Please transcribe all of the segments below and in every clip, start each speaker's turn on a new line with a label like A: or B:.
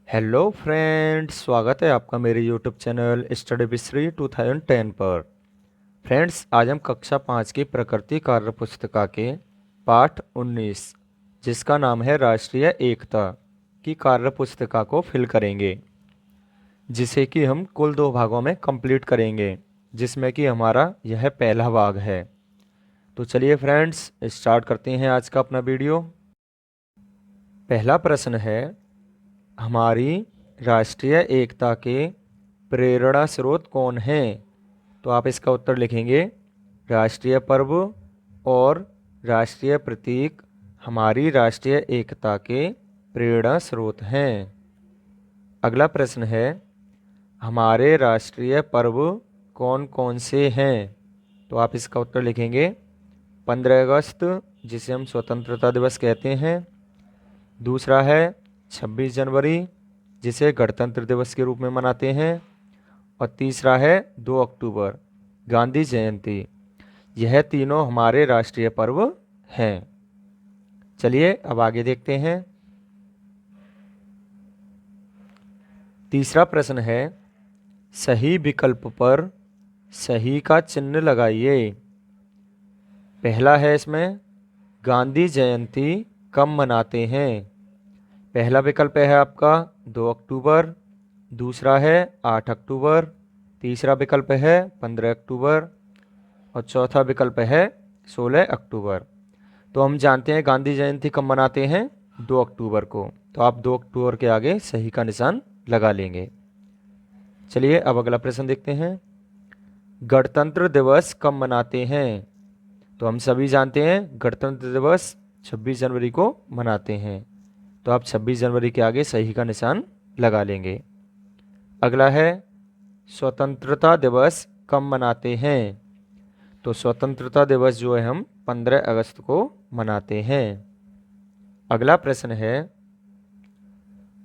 A: Hello friends, स्वागत है आपका मेरे यूट्यूब चैनल स्टडी विश्री 2010 पर। फ्रेंड्स, आज हम कक्षा 5 की प्रकृति कार्य पुस्तिका के पाठ 19 जिसका नाम है राष्ट्रीय एकता की कार्य पुस्तिका को फिल करेंगे, जिसे कि हम कुल 2 भागों में कंप्लीट करेंगे, जिसमें कि हमारा यह पहला भाग है। तो चलिए फ्रेंड्स, स्टार्ट करते हैं आज का अपना वीडियो। पहला प्रश्न है, हमारी राष्ट्रीय एकता के प्रेरणा स्रोत कौन हैं? तो आप इसका उत्तर लिखेंगे, राष्ट्रीय पर्व और राष्ट्रीय प्रतीक हमारी राष्ट्रीय एकता के प्रेरणा स्रोत हैं। अगला प्रश्न है, हमारे राष्ट्रीय पर्व कौन कौन से हैं? तो आप इसका उत्तर लिखेंगे, 15 अगस्त जिसे हम स्वतंत्रता दिवस कहते हैं। दूसरा है 26 जनवरी जिसे गणतंत्र दिवस के रूप में मनाते हैं। और तीसरा है 2 अक्टूबर गांधी जयंती। यह तीनों हमारे राष्ट्रीय पर्व हैं। चलिए अब आगे देखते हैं। तीसरा प्रश्न है, सही विकल्प पर सही का चिन्ह लगाइए। पहला है इसमें, गांधी जयंती कब मनाते हैं? पहला विकल्प है आपका 2 अक्टूबर, दूसरा है 8 अक्टूबर, तीसरा विकल्प है 15 अक्टूबर और चौथा विकल्प है 16 अक्टूबर। तो हम जानते हैं गांधी जयंती कब मनाते हैं, 2 अक्टूबर को। तो आप 2 अक्टूबर के आगे सही का निशान लगा लेंगे। चलिए अब अगला प्रश्न देखते हैं, गणतंत्र दिवस कब मनाते हैं? तो हम सभी जानते हैं गणतंत्र दिवस 26 जनवरी को मनाते हैं। तो आप 26 जनवरी के आगे सही का निशान लगा लेंगे। अगला है, स्वतंत्रता दिवस कब मनाते हैं? तो स्वतंत्रता दिवस जो है हम 15 अगस्त को मनाते हैं। अगला प्रश्न है,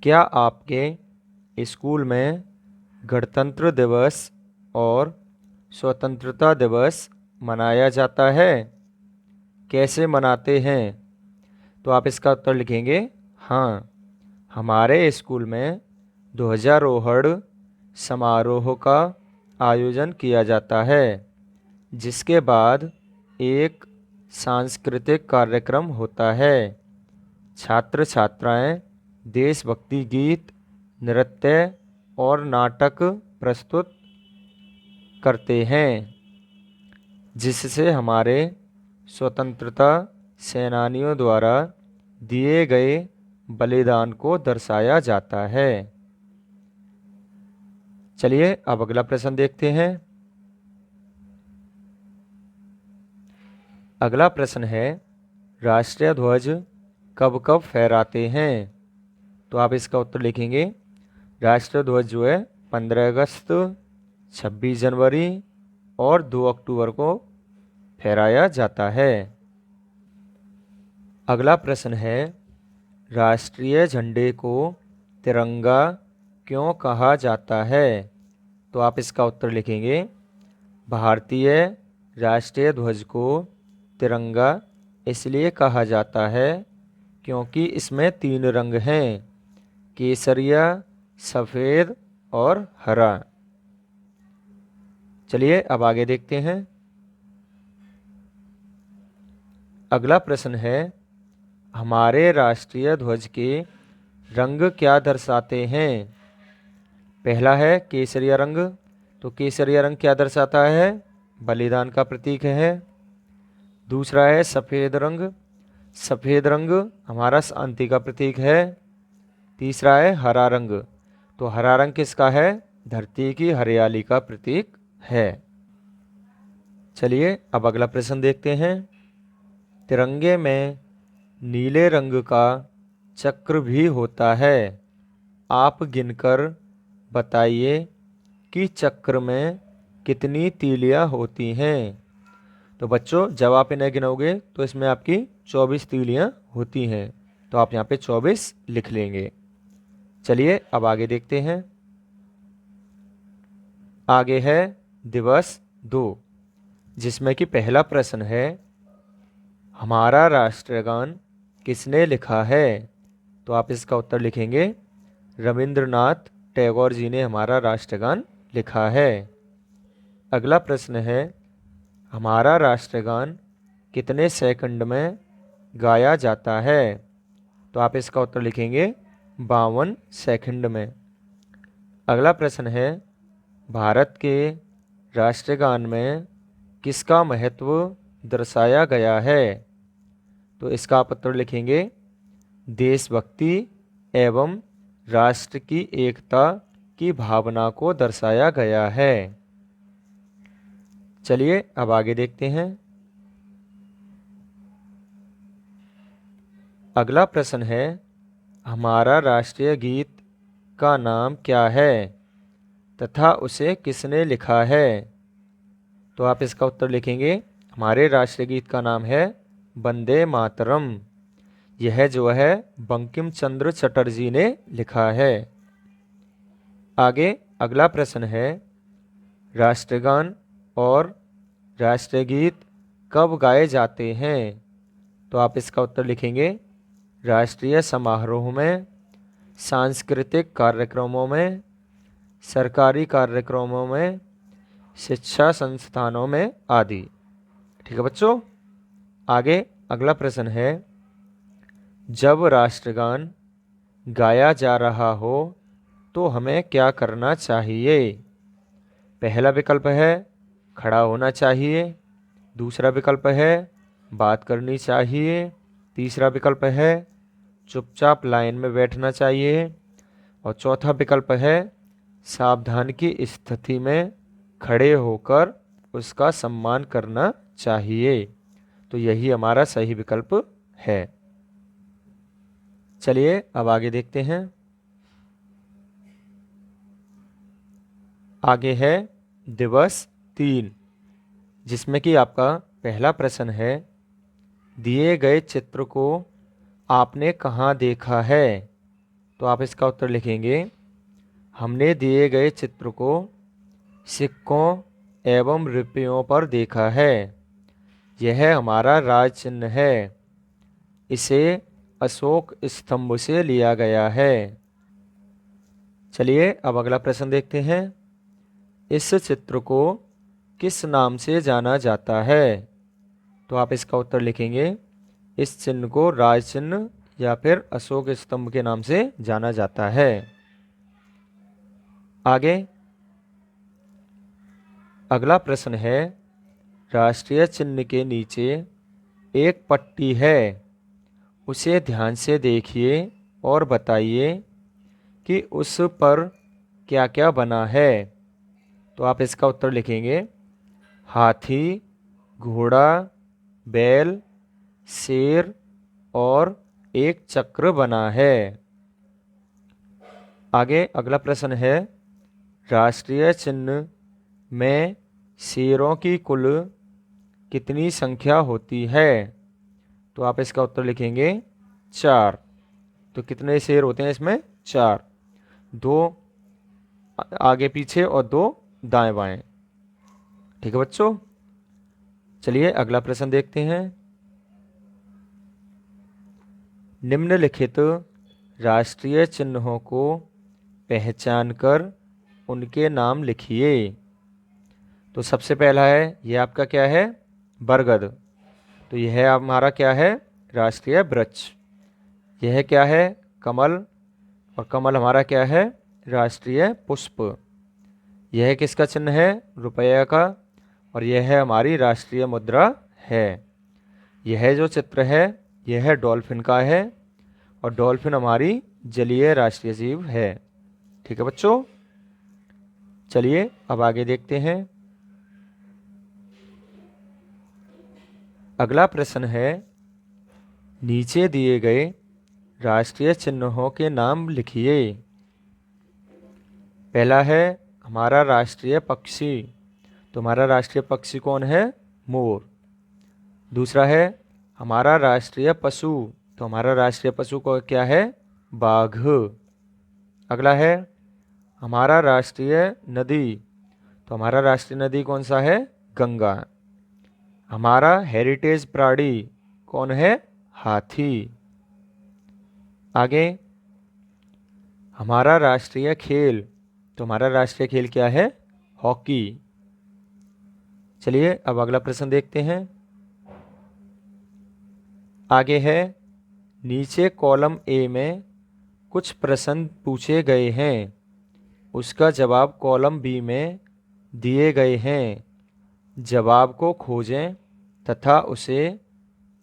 A: क्या आपके स्कूल में गणतंत्र दिवस और स्वतंत्रता दिवस मनाया जाता है? कैसे मनाते हैं? तो आप इसका उत्तर लिखेंगे, हाँ, हमारे स्कूल में ध्वजारोहण समारोह का आयोजन किया जाता है, जिसके बाद एक सांस्कृतिक कार्यक्रम होता है। छात्र छात्राएं देशभक्ति गीत, नृत्य और नाटक प्रस्तुत करते हैं, जिससे हमारे स्वतंत्रता सेनानियों द्वारा दिए गए बलिदान को दर्शाया जाता है। चलिए अब अगला प्रश्न देखते हैं। अगला प्रश्न है, राष्ट्रीय ध्वज कब कब फहराते हैं? तो आप इसका उत्तर लिखेंगे, राष्ट्रीय ध्वज जो है 15 अगस्त, 26 जनवरी और 2 अक्टूबर को फहराया जाता है। अगला प्रश्न है, राष्ट्रीय झंडे को तिरंगा क्यों कहा जाता है? तो आप इसका उत्तर लिखेंगे, भारतीय राष्ट्रीय ध्वज को तिरंगा इसलिए कहा जाता है क्योंकि इसमें 3 रंग हैं, केसरिया, सफ़ेद और हरा। चलिए अब आगे देखते हैं। अगला प्रश्न है, हमारे राष्ट्रीय ध्वज के रंग क्या दर्शाते हैं? पहला है केसरिया रंग। तो केसरिया रंग क्या दर्शाता है? बलिदान का प्रतीक है। दूसरा है सफ़ेद रंग। सफ़ेद रंग हमारा शांति का प्रतीक है। तीसरा है हरा रंग। तो हरा रंग किसका है? धरती की हरियाली का प्रतीक है। चलिए अब अगला प्रश्न देखते हैं। तिरंगे में नीले रंग का चक्र भी होता है। आप गिनकर बताइए कि चक्र में कितनी तीलियां होती हैं। तो बच्चों, जब आप इन्हें गिनोगे तो इसमें आपकी 24 तीलियां होती हैं। तो आप यहाँ पे 24 लिख लेंगे। चलिए अब आगे देखते हैं। आगे है दिवस 2, जिसमें कि पहला प्रश्न है, हमारा राष्ट्रगान किसने लिखा है? तो आप इसका उत्तर लिखेंगे, रविंद्रनाथ टैगोर जी ने हमारा राष्ट्रगान लिखा है। अगला प्रश्न है, हमारा राष्ट्रगान कितने सेकंड में गाया जाता है? तो आप इसका उत्तर लिखेंगे 52 सेकंड में। अगला प्रश्न है, भारत के राष्ट्रगान में किसका महत्व दर्शाया गया है? तो इसका आप उत्तर लिखेंगे देशभक्ति एवं राष्ट्र की एकता की भावना को दर्शाया गया है। चलिए अब आगे देखते हैं। अगला प्रश्न है, हमारा राष्ट्रीय गीत का नाम क्या है तथा उसे किसने लिखा है? तो आप इसका उत्तर लिखेंगे, हमारे राष्ट्रीय गीत का नाम है वंदे मातरम। यह जो है बंकिम चंद्र चटर्जी ने लिखा है। आगे अगला प्रश्न है, राष्ट्रगान और राष्ट्रीय गीत कब गाए जाते हैं? तो आप इसका उत्तर लिखेंगे राष्ट्रीय समारोह में, सांस्कृतिक कार्यक्रमों में, सरकारी कार्यक्रमों में, शिक्षा संस्थानों में आदि। ठीक है बच्चों। आगे अगला प्रश्न है, जब राष्ट्रगान गाया जा रहा हो तो हमें क्या करना चाहिए? पहला विकल्प है खड़ा होना चाहिए, दूसरा विकल्प है बात करनी चाहिए, तीसरा विकल्प है चुपचाप लाइन में बैठना चाहिए और चौथा विकल्प है सावधान की स्थिति में खड़े होकर उसका सम्मान करना चाहिए। तो यही हमारा सही विकल्प है। चलिए अब आगे देखते हैं। आगे है दिवस 3, जिसमें कि आपका पहला प्रश्न है, दिए गए चित्र को आपने कहाँ देखा है? तो आप इसका उत्तर लिखेंगे, हमने दिए गए चित्र को सिक्कों एवं रुपयों पर देखा है। यह हमारा राज चिन्ह है। इसे अशोक स्तंभ से लिया गया है। चलिए अब अगला प्रश्न देखते हैं। इस चित्र को किस नाम से जाना जाता है? तो आप इसका उत्तर लिखेंगे, इस चिन्ह को राज चिन्ह या फिर अशोक स्तंभ के नाम से जाना जाता है। आगे अगला प्रश्न है, राष्ट्रीय चिन्ह के नीचे एक पट्टी है, उसे ध्यान से देखिए और बताइए कि उस पर क्या क्या बना है। तो आप इसका उत्तर लिखेंगे, हाथी, घोड़ा, बैल, शेर और एक चक्र बना है। आगे अगला प्रश्न है, राष्ट्रीय चिन्ह में शेरों की कुल कितनी संख्या होती है? तो आप इसका उत्तर लिखेंगे 4। तो कितने शेर होते हैं इसमें? 4, 2 आगे पीछे और 2 दाएं बाएं। ठीक है बच्चों। चलिए अगला प्रश्न देखते हैं। निम्नलिखित राष्ट्रीय चिन्हों को पहचान कर उनके नाम लिखिए। तो सबसे पहला है, यह आपका क्या है? बरगद। तो यह हमारा क्या है? राष्ट्रीय वृक्ष। यह क्या है? कमल। और कमल हमारा क्या है? राष्ट्रीय पुष्प। यह किसका चिन्ह है? रुपये का। और यह है हमारी राष्ट्रीय मुद्रा है। यह जो चित्र है यह डॉल्फिन का है और डॉल्फिन हमारी जलीय राष्ट्रीय जीव है। ठीक है बच्चों। चलिए अब आगे देखते हैं। अगला प्रश्न है, नीचे दिए गए राष्ट्रीय चिन्हों के नाम लिखिए। पहला है हमारा राष्ट्रीय पक्षी। तो हमारा राष्ट्रीय पक्षी कौन है? मोर। दूसरा है हमारा राष्ट्रीय पशु। तो हमारा राष्ट्रीय पशु को क्या है? बाघ। अगला है हमारा राष्ट्रीय नदी। तो हमारा राष्ट्रीय नदी कौन सा है? गंगा। हमारा हेरिटेज प्राणी कौन है? हाथी। आगे हमारा राष्ट्रीय खेल, तो हमारा राष्ट्रीय खेल क्या है? हॉकी। चलिए अब अगला प्रश्न देखते हैं। आगे है, नीचे कॉलम ए में कुछ प्रश्न पूछे गए हैं, उसका जवाब कॉलम बी में दिए गए हैं। जवाब को खोजें तथा उसे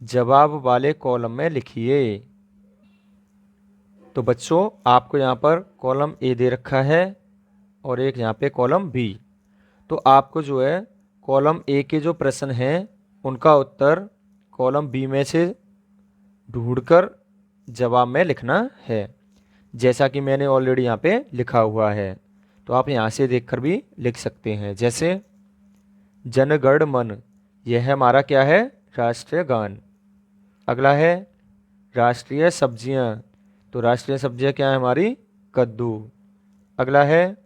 A: जवाब वाले कॉलम में लिखिए। तो बच्चों आपको यहाँ पर कॉलम ए दे रखा है और एक यहाँ पे कॉलम बी। तो आपको जो है कॉलम ए के जो प्रश्न हैं उनका उत्तर कॉलम बी में से ढूंढकर जवाब में लिखना है, जैसा कि मैंने ऑलरेडी यहाँ पे लिखा हुआ है। तो आप यहाँ से देखकर भी लिख सकते हैं। जैसे जन गण मन, यह हमारा क्या है? राष्ट्रीय गान। अगला है राष्ट्रीय सब्जियाँ, तो राष्ट्रीय सब्जियाँ क्या है हमारी? कद्दू। अगला है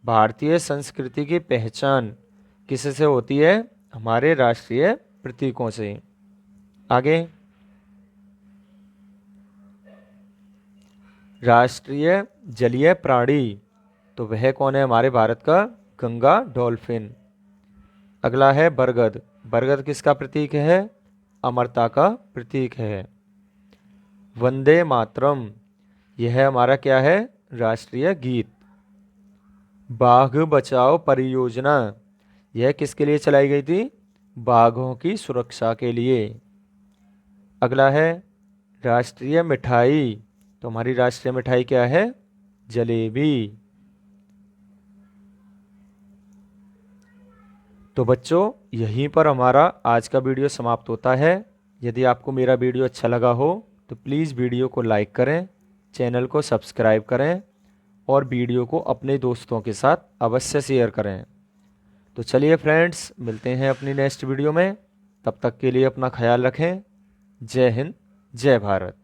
A: भारतीय संस्कृति की पहचान किससे होती है? हमारे राष्ट्रीय प्रतीकों से। आगे राष्ट्रीय जलीय प्राणी, तो वह कौन है हमारे भारत का? गंगा डॉल्फिन। अगला है बरगद, बरगद किसका प्रतीक है? अमरता का प्रतीक है। वंदे मातरम, यह हमारा क्या है? राष्ट्रीय गीत। बाघ बचाओ परियोजना, यह किसके लिए चलाई गई थी? बाघों की सुरक्षा के लिए। अगला है राष्ट्रीय मिठाई, तो हमारी राष्ट्रीय मिठाई क्या है? जलेबी। तो बच्चों यहीं पर हमारा आज का वीडियो समाप्त होता है। यदि आपको मेरा वीडियो अच्छा लगा हो तो प्लीज़ वीडियो को लाइक करें, चैनल को सब्सक्राइब करें और वीडियो को अपने दोस्तों के साथ अवश्य शेयर करें। तो चलिए फ्रेंड्स, मिलते हैं अपनी नेक्स्ट वीडियो में। तब तक के लिए अपना ख्याल रखें। जय हिंद, जय भारत।